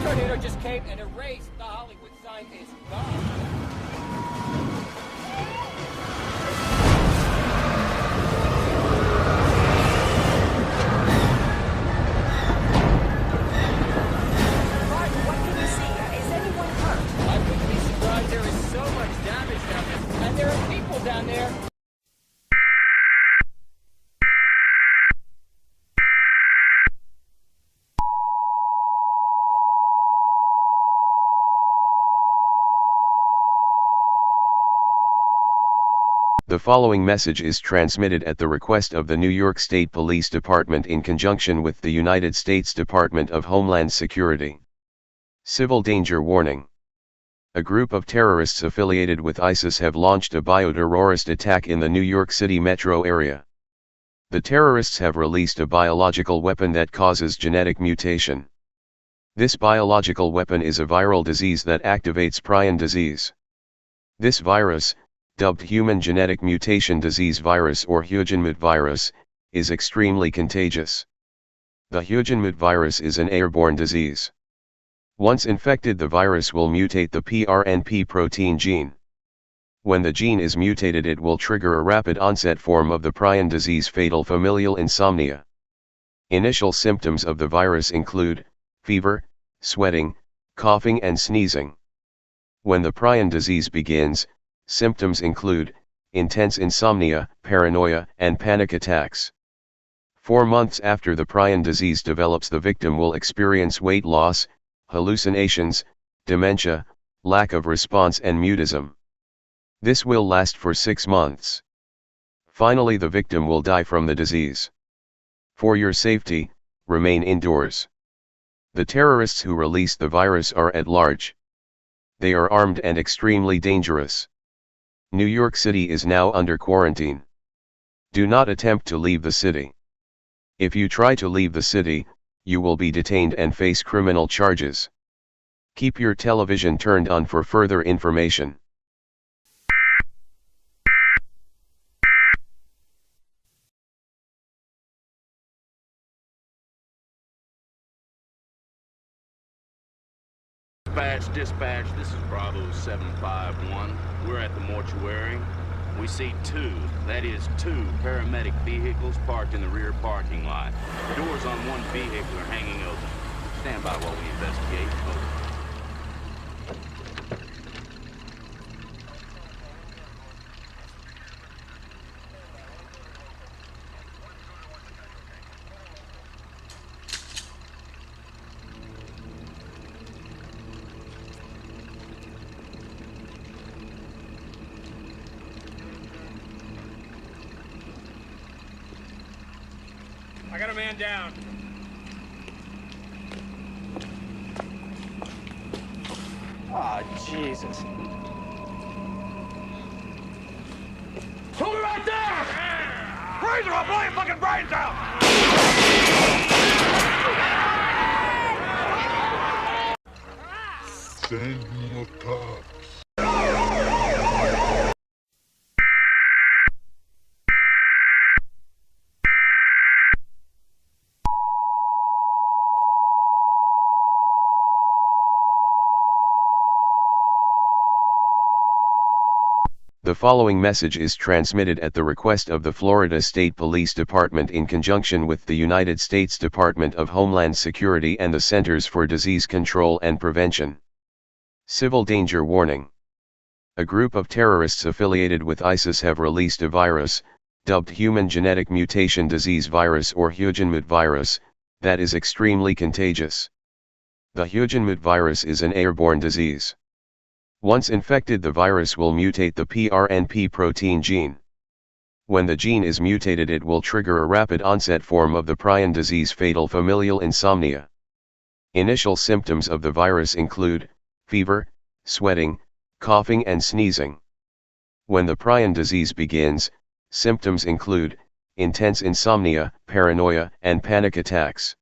tornado just came and erased the Hollywood sign. It's gone. I wouldn't be surprised. There is so much damage down there, and there are people down there. The following message is transmitted at the request of the New York State Police Department in conjunction with the United States Department of Homeland Security. Civil danger warning. A group of terrorists affiliated with ISIS have launched a bioterrorist attack in the New York City metro area. The terrorists have released a biological weapon that causes genetic mutation. This biological weapon is a viral disease that activates prion disease. This virus, dubbed Human Genetic Mutation Disease Virus or Hugenmut virus, is extremely contagious. The Hugenmut virus is an airborne disease. Once infected, the virus will mutate the PRNP protein gene. When the gene is mutated, it will trigger a rapid onset form of the prion disease, fatal familial insomnia. Initial symptoms of the virus include fever, sweating, coughing and sneezing. When the prion disease begins, symptoms include intense insomnia, paranoia, and panic attacks. 4 months after the prion disease develops, the victim will experience weight loss, hallucinations, dementia, lack of response and mutism. This will last for 6 months. Finally, the victim will die from the disease. For your safety, remain indoors. The terrorists who released the virus are at large. They are armed and extremely dangerous. New York City is now under quarantine. Do not attempt to leave the city. If you try to leave the city, you will be detained and face criminal charges. Keep your television turned on for further information. Dispatch, this is Bravo 751. We're at the mortuary. We see two paramedic vehicles parked in the rear parking lot. The doors on one vehicle are hanging open. Stand by while we investigate. Over. I got a man down. Oh, Jesus. Hold it right there! Freeze or I'll blow your fucking brains out! Send more cops. The following message is transmitted at the request of the Florida State Police Department in conjunction with the United States Department of Homeland Security and the Centers for Disease Control and Prevention. Civil danger warning. A group of terrorists affiliated with ISIS have released a virus, dubbed Human Genetic Mutation Disease Virus or Hugenmut virus, that is extremely contagious. The Hugenmut virus is an airborne disease. Once infected, the virus will mutate the PRNP protein gene. When the gene is mutated, it will trigger a rapid onset form of the prion disease, fatal familial insomnia. Initial symptoms of the virus include fever, sweating, coughing and sneezing. When the prion disease begins, symptoms include intense insomnia, paranoia, and panic attacks.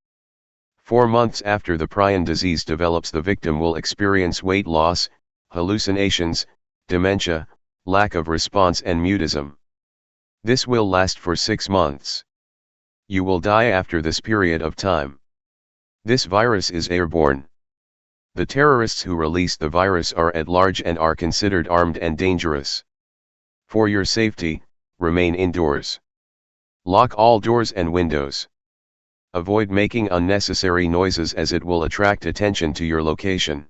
4 months after the prion disease develops, the victim will experience weight loss, hallucinations, dementia, lack of response and mutism. This will last for 6 months. You will die after this period of time. This virus is airborne. The terrorists who released the virus are at large and are considered armed and dangerous. For your safety, remain indoors. Lock all doors and windows. Avoid making unnecessary noises as it will attract attention to your location.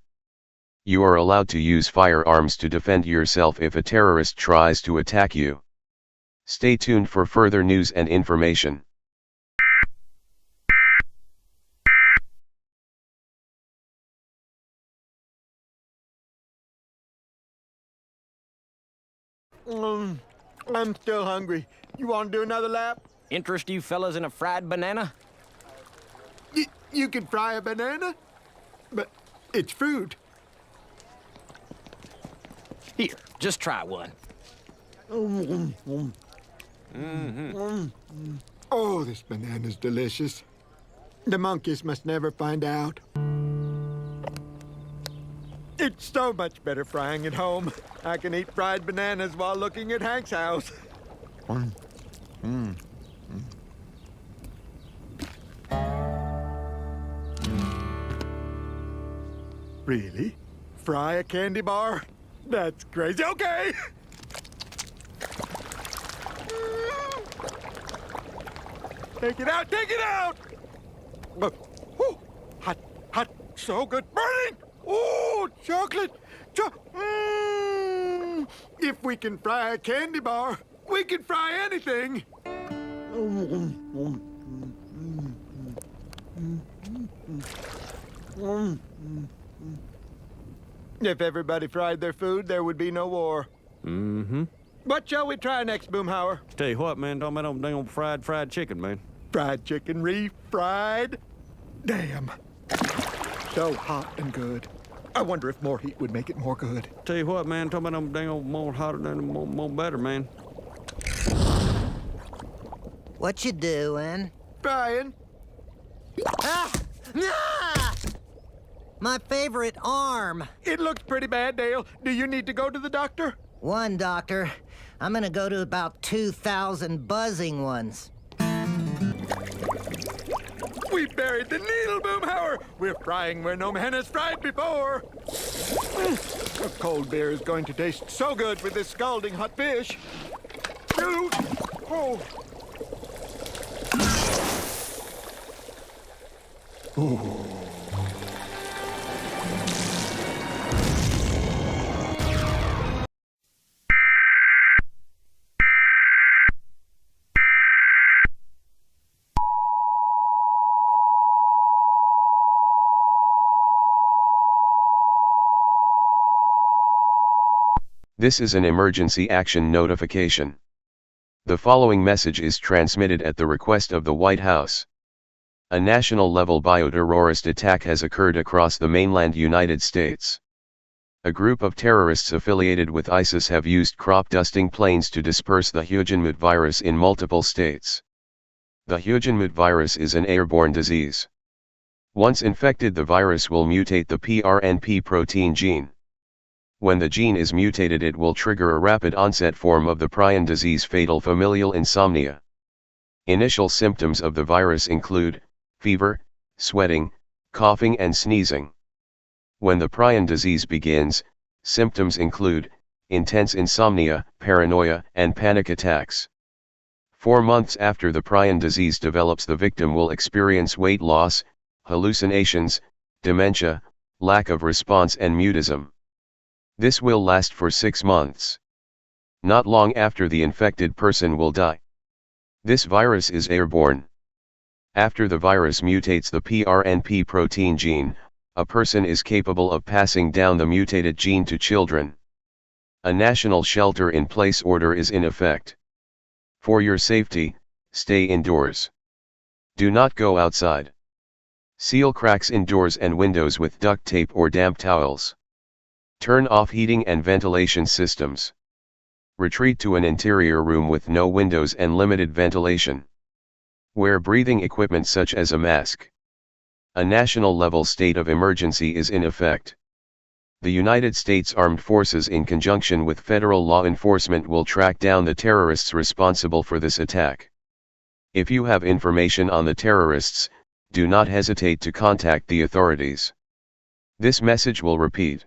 You are allowed to use firearms to defend yourself if a terrorist tries to attack you. Stay tuned for further news and information. I'm still hungry. You want to do another lap? Interest you fellas in a fried banana? You can fry a banana, but it's fruit. Here, just try one. Oh, this banana's delicious. The monkeys must never find out. It's so much better frying at home. I can eat fried bananas while looking at Hank's house. Really? Fry a candy bar? That's crazy. Okay! Take it out! Take it out! Oh, hot, hot, so good. Burning! Oh, chocolate! If we can fry a candy bar, we can fry anything. If everybody fried their food, there would be no war. What shall we try next, Boomhauer? Tell you what, man, talking about them dang old fried chicken, man. Fried chicken, refried? Damn. So hot and good. I wonder if more heat would make it more good. Tell you what, man, talking about them dang old more hotter than more better, man. What you doing? Brian? Ah! Ah! My favorite arm. It looks pretty bad, Dale. Do you need to go to the doctor? One doctor. I'm gonna go to about 2,000 buzzing ones. We buried the needle, Boomhauer. We're frying where no man has fried before. A cold beer is going to taste so good with this scalding hot fish. Dude! Oh. This is an emergency action notification. The following message is transmitted at the request of the White House. A national-level bioterrorist attack has occurred across the mainland United States. A group of terrorists affiliated with ISIS have used crop-dusting planes to disperse the Hugenmut virus in multiple states. The Hugenmut virus is an airborne disease. Once infected, the virus will mutate the PRNP protein gene. When the gene is mutated, it will trigger a rapid onset form of the prion disease, fatal familial insomnia. Initial symptoms of the virus include fever, sweating, coughing and sneezing. When the prion disease begins, symptoms include intense insomnia, paranoia, and panic attacks. 4 months after the prion disease develops, the victim will experience weight loss, hallucinations, dementia, lack of response and mutism. This will last for 6 months. Not long after, the infected person will die. This virus is airborne. After the virus mutates the PRNP protein gene, a person is capable of passing down the mutated gene to children. A national shelter-in-place order is in effect. For your safety, stay indoors. Do not go outside. Seal cracks in doors and windows with duct tape or damp towels. Turn off heating and ventilation systems. Retreat to an interior room with no windows and limited ventilation. Wear breathing equipment such as a mask. A national-level state of emergency is in effect. The United States Armed Forces, in conjunction with federal law enforcement, will track down the terrorists responsible for this attack. If you have information on the terrorists, do not hesitate to contact the authorities. This message will repeat.